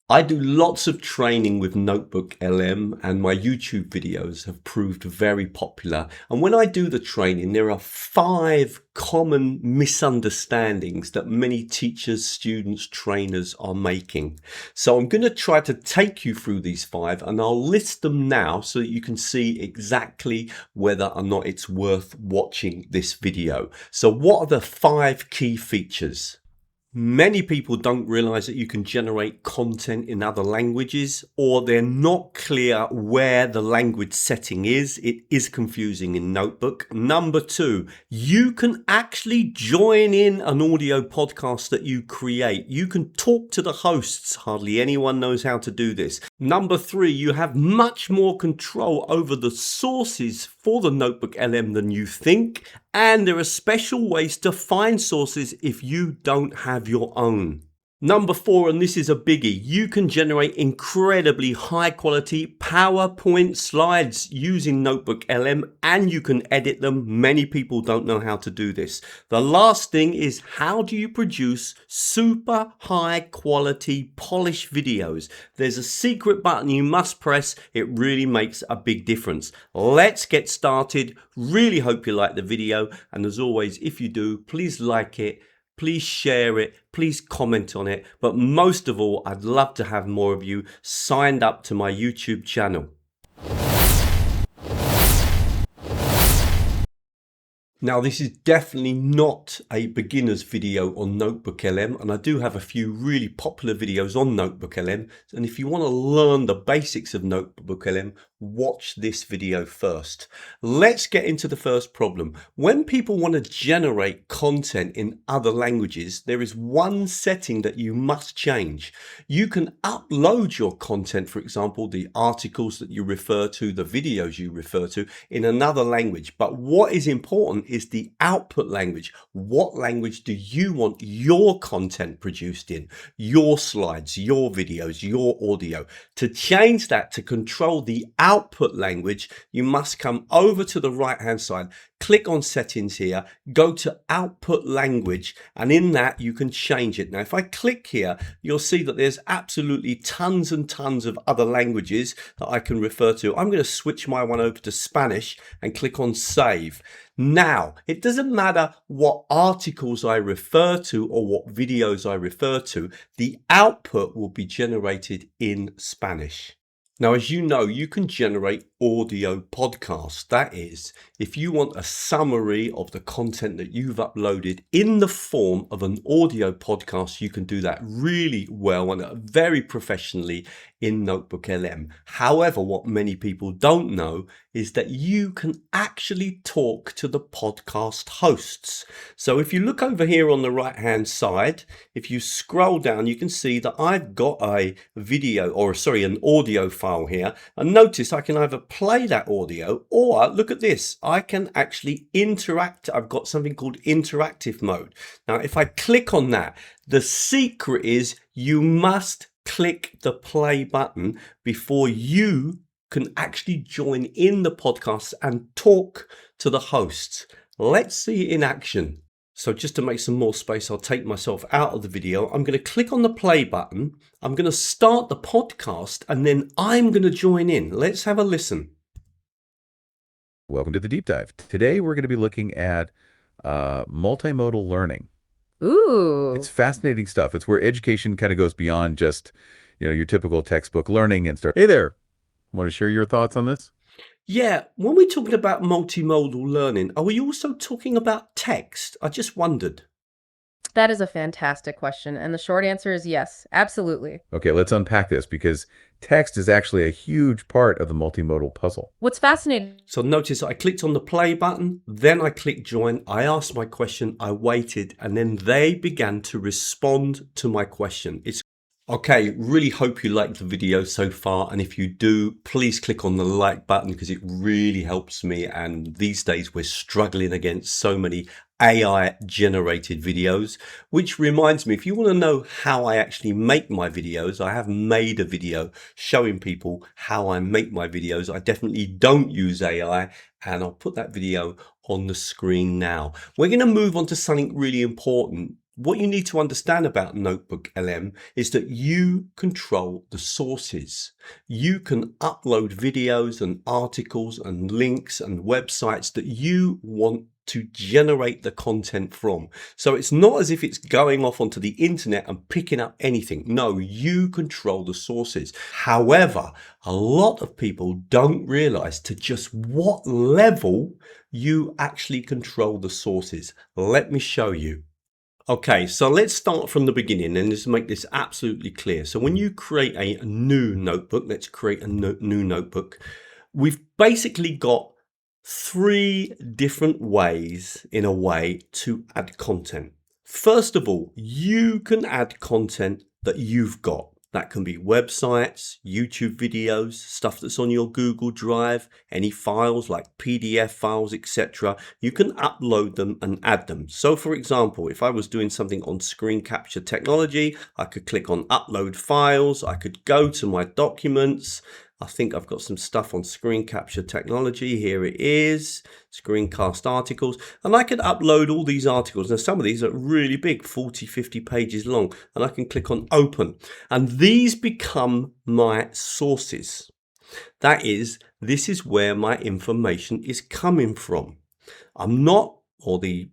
I do lots of training with NotebookLM and my YouTube videos have proved very popular. And when I do the training, there are 5 common misunderstandings that many teachers, students, trainers are making. So I'm going to try to take you through these 5 and I'll list them now so that you can see exactly whether or not it's worth watching this video. So what are the 5 key features? Many people don't realize that you can generate content in other languages, or they're not clear where the language setting is. It is confusing in Notebook. Number 2, you can actually join in an audio podcast that you create. You can talk to the hosts. Hardly anyone knows how to do this. Number 3, you have much more control over the sources for the NotebookLM than you think. And there are special ways to find sources if you don't have your own. Number 4, and this is a biggie, you can generate incredibly high quality PowerPoint slides using NotebookLM and you can edit them. Many people don't know how to do this. The last thing is, how do you produce super high quality polished videos? There's a secret button you must press. It really makes a big difference. Let's get started. Really hope you like the video. And as always, if you do, please like it. Please share it, please comment on it, but most of all, I'd love to have more of you signed up to my YouTube channel. Now, this is definitely not a beginner's video on NotebookLM, and I do have a few really popular videos on NotebookLM. And if you want to learn the basics of NotebookLM, watch this video first. Let's get into the first problem. When people want to generate content in other languages, there is one setting that you must change. You can upload your content, for example, the articles that you refer to, the videos you refer to, in another language. But what is important is the output language. What language do you want your content produced in? Your slides, your videos, your audio. To change that, to control the output language, you must come over to the right hand side, click on settings here, go to output language, and in that you can change it. Now if I click here, you'll see that there's absolutely tons and tons of other languages that I can refer to. I'm going to switch my one over to Spanish and click on save. Now it doesn't matter what articles I refer to or what videos I refer to, the output will be generated in Spanish. Now, as you know, you can generate audio podcasts. That is, if you want a summary of the content that you've uploaded in the form of an audio podcast, you can do that really well and very professionally in NotebookLM. However, what many people don't know is that you can actually talk to the podcast hosts. So if you look over here on the right hand side, if you scroll down, you can see that I've got a video, or sorry, an audio file here. And notice I can either play that audio or look at this, I can actually interact. I've got something called interactive mode. Now, if I click on that, the secret is you must click the play button before you can actually join in the podcast and talk to the hosts. Let's see it in action. So just to make some more space, I'll take myself out of the video. I'm going to click on the play button. I'm going to start the podcast and then I'm going to join in. Let's have a listen. Welcome to the deep dive. Today we're going to be looking at multimodal learning. Ooh. It's fascinating stuff. It's where education kind of goes beyond just, your typical textbook learning and start. Hey there. Want to share your thoughts on this? Yeah, when we're talking about multimodal learning, are we also talking about text? I just wondered. That is a fantastic question. And the short answer is yes, absolutely. Okay, let's unpack this because text is actually a huge part of the multimodal puzzle. What's fascinating. So notice I clicked on the play button, then I clicked join, I asked my question, I waited, and then they began to respond to my question. Okay, really hope you liked the video so far, and if you do, please click on the like button because it really helps me, and these days we're struggling against so many AI generated videos, which reminds me, if you want to know how I actually make my videos, I have made a video showing people how I make my videos. I definitely don't use AI, and I'll put that video on the screen now. We're going to move on to something really important. What you need to understand about NotebookLM is that you control the sources. You can upload videos and articles and links and websites that you want to generate the content from. So it's not as if it's going off onto the internet and picking up anything. No, you control the sources. However, a lot of people don't realize to just what level you actually control the sources. Let me show you. Okay, so let's start from the beginning and just make this absolutely clear. So when you create a new notebook, let's create a new notebook. We've basically got 3 different ways, in a way, to add content. First of all, you can add content that you've got. That can be websites, YouTube videos, stuff that's on your Google Drive, any files like PDF files, etc. You can upload them and add them. So for example, if I was doing something on screen capture technology, I could click on upload files. I could go to my documents. I think I've got some stuff on screen capture technology. Here it is, screencast articles. And I could upload all these articles. Now, some of these are really big, 40, 50 pages long. And I can click on open. And these become my sources. That is, this is where my information is coming from. I'm not, or the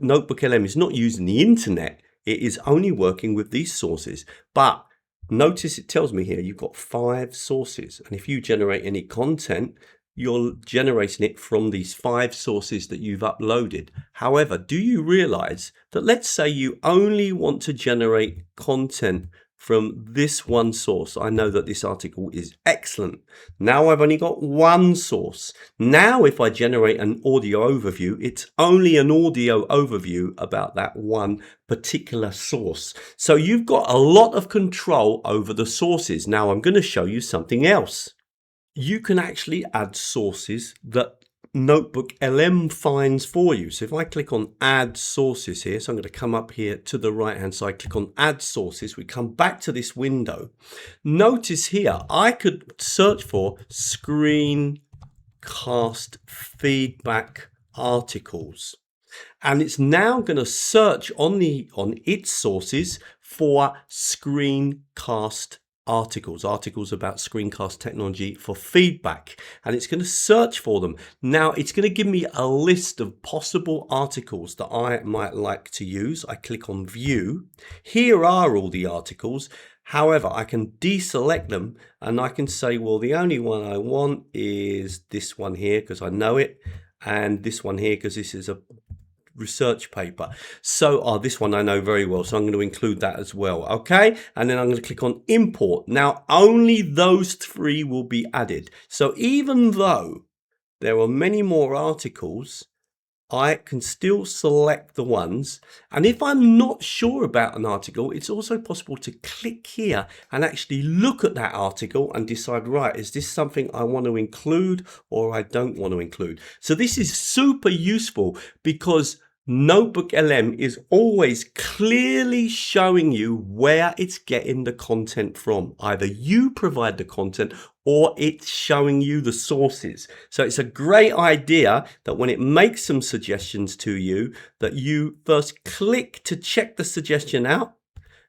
NotebookLM is not using the internet. It is only working with these sources. But notice it tells me here you've got 5 sources, and if you generate any content, you're generating it from these 5 sources that you've uploaded. However, do you realize that, let's say you only want to generate content from this one source. I know that this article is excellent. Now I've only got one source. Now if I generate an audio overview, it's only an audio overview about that one particular source. So you've got a lot of control over the sources. Now I'm going to show you something else. You can actually add sources that NotebookLM finds for you. So if I click on add sources here, so I'm going to come up here to the right hand side, click on add sources, we come back to this window. Notice here I could search for screencast feedback articles, and it's now going to search on its sources for screencast articles about screencast technology for feedback, and it's going to search for them. Now it's going to give me a list of possible articles that I might like to use. I click on view. Here are all the articles. However, I can deselect them and I can say, well, the only one I want is this one here because I know it, and this one here because this is a research paper. So this one I know very well, so I'm going to include that as well. Okay, and then I'm going to click on import. Now only those 3 will be added. So even though there are many more articles, I can still select the ones. And if I'm not sure about an article, it's also possible to click here and actually look at that article and decide, right, is this something I want to include or I don't want to include? So this is super useful because NotebookLM is always clearly showing you where it's getting the content from. Either you provide the content or it's showing you the sources. So it's a great idea that when it makes some suggestions to you, that you first click to check the suggestion out.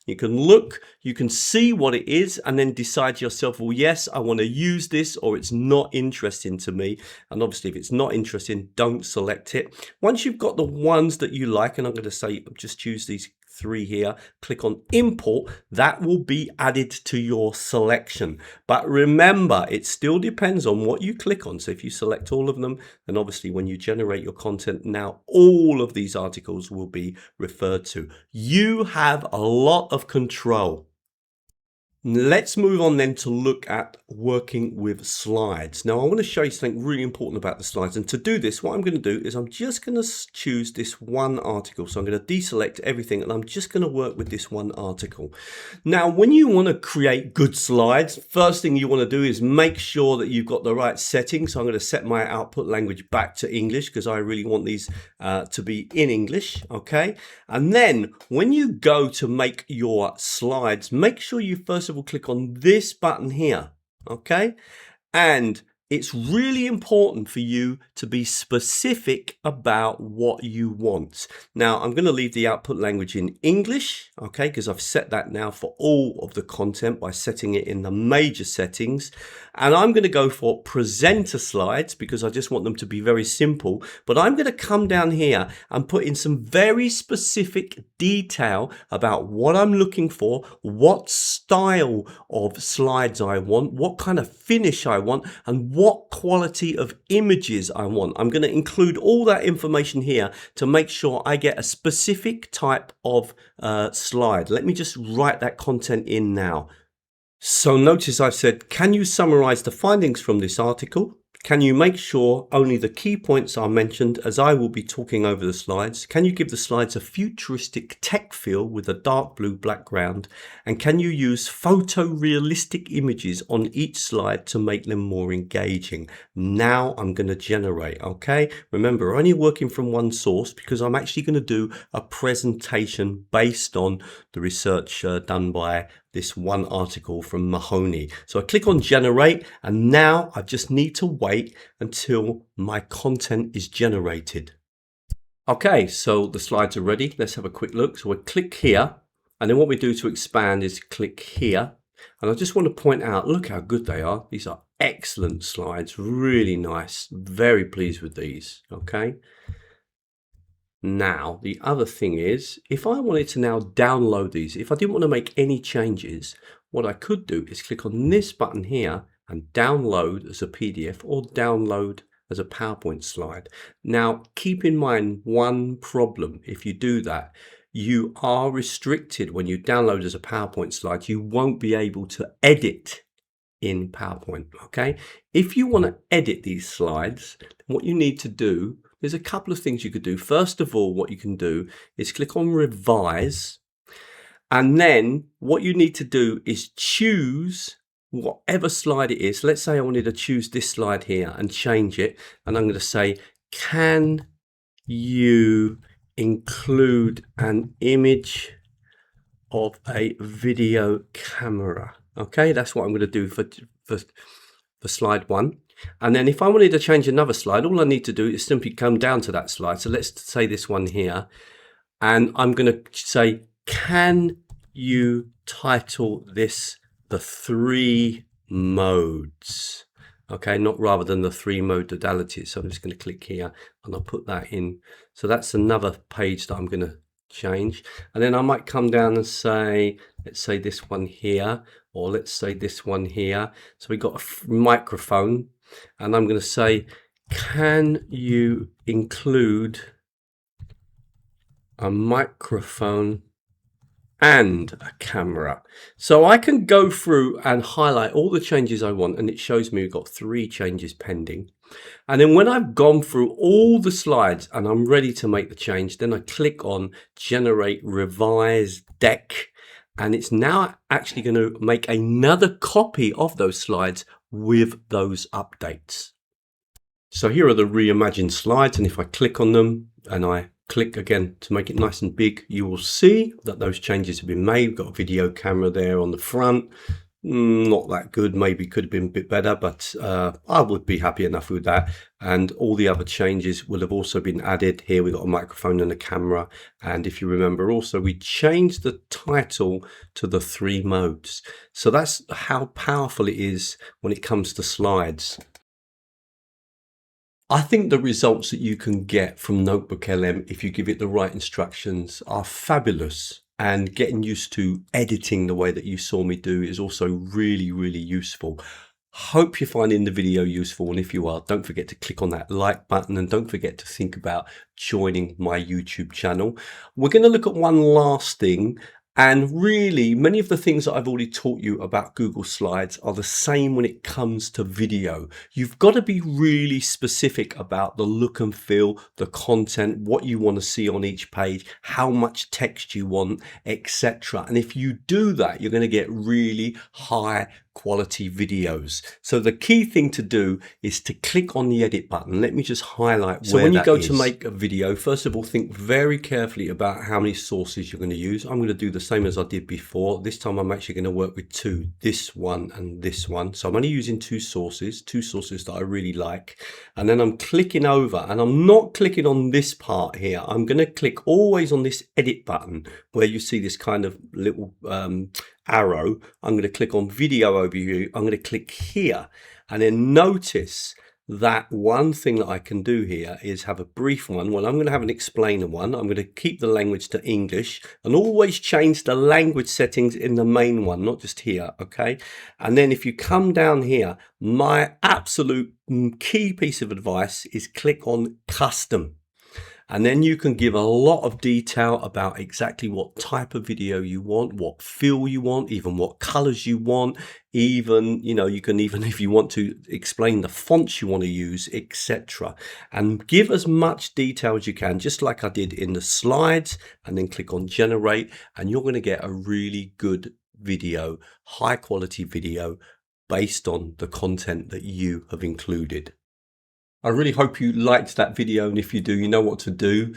You can look, you can see what it is, and then decide to yourself, well, yes, I want to use this, or it's not interesting to me. And obviously, if it's not interesting, don't select it. Once you've got the ones that you like, and I'm going to say, just choose these 3 here, click on import, that will be added to your selection. But remember, it still depends on what you click on. So if you select all of them, then obviously when you generate your content, now all of these articles will be referred to. You have a lot of control. Let's move on then to look at working with slides. Now I want to show you something really important about the slides, and to do this what I'm going to do is I'm just going to choose this one article. So I'm going to deselect everything and I'm just going to work with this one article. Now when you want to create good slides, first thing you want to do is make sure that you've got the right settings. So I'm going to set my output language back to English because I really want these to be in English. Okay, and then when you go to make your slides, make sure you first of all click on this button here, okay, and It's really important for you to be specific about what you want. Now, I'm going to leave the output language in English, okay, because I've set that now for all of the content by setting it in the major settings. And I'm going to go for presenter slides because I just want them to be very simple. But I'm going to come down here and put in some very specific detail about what I'm looking for, what style of slides I want, what kind of finish I want, and what quality of images I want. I'm going to include all that information here to make sure I get a specific type of slide. Let me just write that content in now. So notice I've said, can you summarize the findings from this article? Can you make sure only the key points are mentioned as I will be talking over the slides? Can you give the slides a futuristic tech feel with a dark blue background? And can you use photorealistic images on each slide to make them more engaging? Now I'm going to generate, okay? Remember, I'm only working from one source because I'm actually going to do a presentation based on the research done by this one article from Mahoney. So I click on generate, and now I just need to wait until my content is generated. Okay, so the slides are ready. Let's have a quick look. So we click here, and then what we do to expand is click here. And I just want to point out, look how good they are. These are excellent slides, really nice. Very pleased with these, okay? Now, the other thing is, if I wanted to now download these, if I didn't want to make any changes, what I could do is click on this button here and download as a PDF or download as a PowerPoint slide. Now, keep in mind one problem. If you do that, you are restricted when you download as a PowerPoint slide. You won't be able to edit in PowerPoint, okay? If you want to edit these slides, what you need to do, there's a couple of things you could do. First of all, what you can do is click on revise, and then what you need to do is choose whatever slide it is. Let's say I wanted to choose this slide here and change it, and I'm going to say, can you include an image of a video camera? Okay, that's what I'm going to do for slide one. And then if I wanted to change another slide, all I need to do is simply come down to that slide. So let's say this one here, and I'm going to say, can you title this the 3 modes? Okay, not rather than the 3 modalities. So I'm just going to click here and I'll put that in. So that's another page that I'm going to change. And then I might come down and say, let's say this one here, or let's say this one here. So we've got a microphone, and I'm going to say, can you include a microphone and a camera? So I can go through and highlight all the changes I want, and it shows me we've got 3 changes pending. And then when I've gone through all the slides and I'm ready to make the change, then I click on generate revise deck, and it's now actually going to make another copy of those slides with those updates. So here are the reimagined slides, and if I click on them and I click again to make it nice and big, you will see that those changes have been made. We've got a video camera there on the front. Not that good, maybe could have been a bit better, but I would be happy enough with that. And all the other changes will have also been added. Here we've got a microphone and a camera, and if you remember also, we changed the title to the 3 modes. So that's how powerful it is when it comes to slides. I think the results that you can get from NotebookLM, if you give it the right instructions, are fabulous. And getting used to editing the way that you saw me do is also really, really useful. Hope you're finding the video useful, and if you are, don't forget to click on that like button, and don't forget to think about joining my YouTube channel. We're going to look at one last thing, and really many of the things that I've already taught you about Google Slides are the same when it comes to video. You've got to be really specific about the look and feel, the content, what you want to see on each page, how much text you want, etc. And if you do that, you're going to get really high quality videos. So the key thing to do is to click on the edit button. Let me just highlight where when you go to make a video, first of all, think very carefully about how many sources you're going to use. I'm going to do the same as I did before. This time I'm actually going to work with two, this one and this one. So I'm only using two sources that I really like. And then I'm clicking over, and I'm not clicking on this part here. I'm going to click always on this edit button where you see this kind of little arrow. I'm going to click on video overview. I'm going to click here, and then notice that one thing that I can do here is have a brief one. Well, I'm going to have an explainer one. I'm going to keep the language to English and always change the language settings in the main one, not just here, okay? And then if you come down here, my absolute key piece of advice is click on custom. And then you can give a lot of detail about exactly what type of video you want, what feel you want, even what colors you want, even, you know, you can even, if you want to, explain the fonts you want to use, etc. And give as much detail as you can, just like I did in the slides, and then click on generate, and you're going to get a really good video, high quality video based on the content that you have included. I really hope you liked that video, and if you do, you know what to do.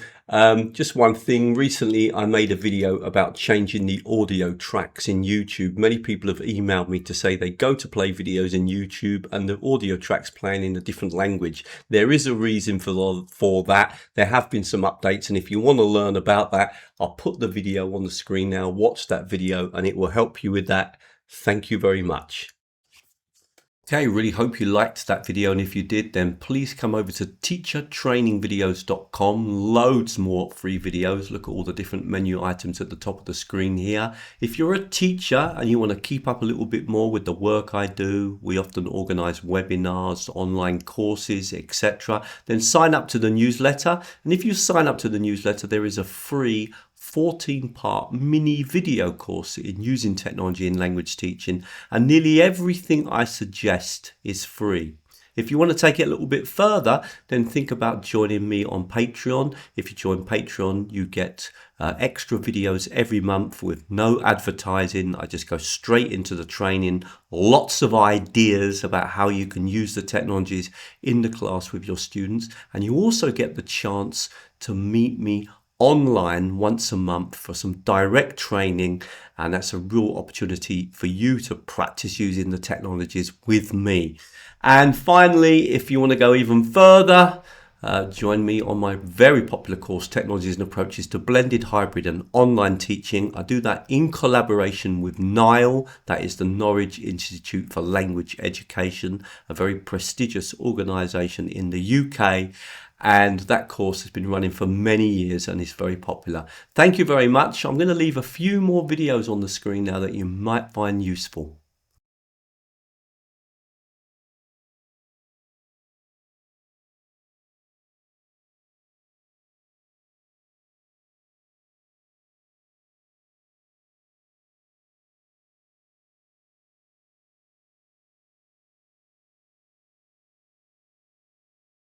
Just one thing, recently I made a video about changing the audio tracks in YouTube. Many people have emailed me to say they go to play videos in YouTube and the audio tracks playing in a different language. There is a reason for that. There have been some updates, and if you want to learn about that, I'll put the video on the screen now. Watch that video and it will help you with that. Thank you very much. Okay, really hope you liked that video, and if you did, then please come over to teachertrainingvideos.com. Loads more free videos. Look at all the different menu items at the top of the screen here. If you're a teacher and you want to keep up a little bit more with the work I do, we often organize webinars, online courses, etc. Then sign up to the newsletter, and if you sign up to the newsletter, there is a free 14-part mini video course in using technology in language teaching, and nearly everything I suggest is free. If you want to take it a little bit further, then think about joining me on Patreon. If you join Patreon, you get extra videos every month with no advertising. I just go straight into the training, lots of ideas about how you can use the technologies in the class with your students, and you also get the chance to meet me online once a month for some direct training, and that's a real opportunity for you to practice using the technologies with me. And finally, if you want to go even further, join me on my very popular course, Technologies and Approaches to Blended, Hybrid and Online Teaching. I do that in collaboration with NILE, that is the Norwich Institute for Language Education, a very prestigious organisation in the UK. And that course has been running for many years and is very popular. Thank you very much. I'm going to leave a few more videos on the screen now that you might find useful.